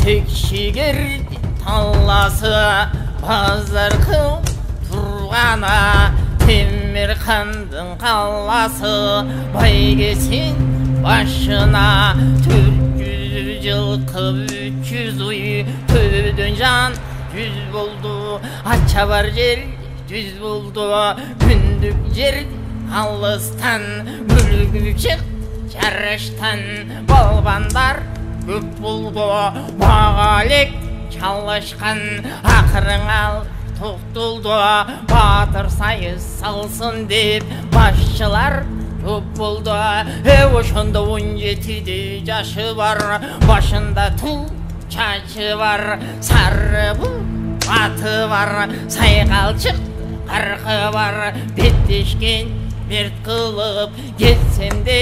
текшігер талласы базар қыл тұрғана Темірханның қаласы байгесен башына 400 жылқы 300 үй төбеден жан 100 болды атша бар жер 100 болды күндік жер алыстан мүлгіп жарыштан балбандар көп болды бағалек чалышқан ақырың ал тоқтылды батыр сайыс салсын деп басшылар көп болды ошонда 17 жашы бар башында тұл чачы бар сары аты бар сайқалшық қарқы бар беттешкен мерт қылып кетсемде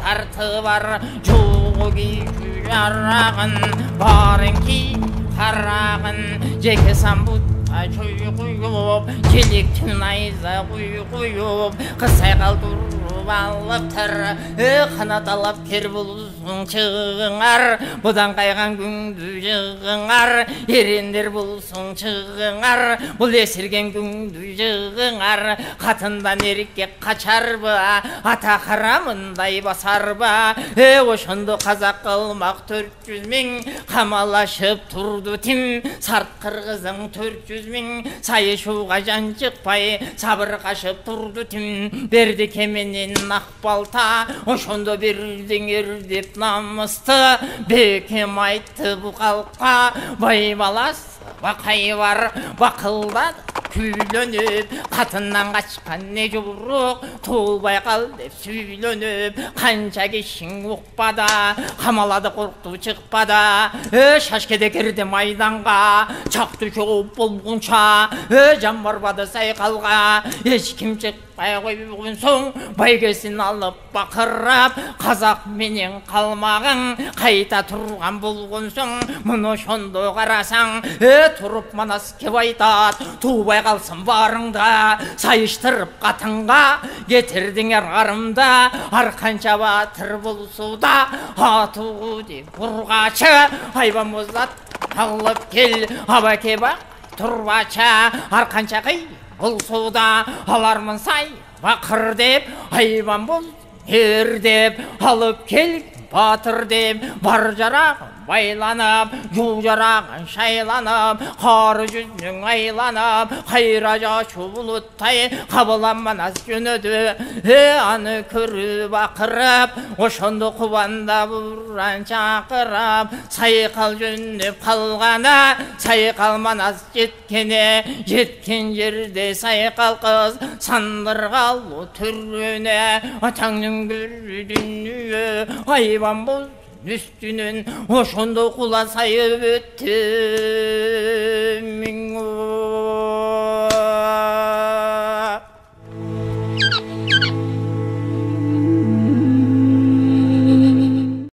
тарты бар жоғы күй жарағын барың ки қарағын жеке самбут чөй құйып желектің найза құйып қысай қалдырып алыптыр қанат алап кер болсын шығыңар бұдан қайған күнді жығыңар ерендер болсын шығыңар бұл есірген күнді жығыңар қатындан ерекке қачар ба ата харамындай басар ба ошонды қазақ қылмақ 400 000 қамалашып тұрды тим сарт қырғызың 400 000 сайышуға жан шықпай сабыр қашып тұрды тим берді кеменен ақ балта ошондо бердіңер деп намысты бекем айтты бұл халыққа бай балас бақай бар бақылдады күйленіп қатыннан қашқан не жорық толбай қал деп сүйленіп қанша кешің оқпада қамалады қорқты шықпада шашкеде кірді майданға чақты көп болғанша жан барбады сайқалға ешкім шықпай қойған соң байгесін алып бақырап қазақ менен қалмағың қайта тұрған болған соң мұны ошондо қарасаң тұрып манас кеп айтат туыбай қалсын барыңда сайыштырып қатынға кетірдіңер арымда арқанша батыр болсуда атуы деп ұрғачы айбан боздат алып кел абаке бақ тұрбача арқанша қи болсуда алармын сай бақыр деп айбан бол ер деп алып кел батыр деп бар жарағын байланып жол жарағын шайланып қары жүзінің айланып қайра жашу бұлыттай қабылан манас жөнөді аны көріп ақырып ошондо қубанда буран шақырып сайқал жөніп қалғаны сайқал манас жеткене жеткен жерде сайқал қыз сандырғалы түріне атаңның бір дүние айбан бол үстінен ошондо құла сайып өтті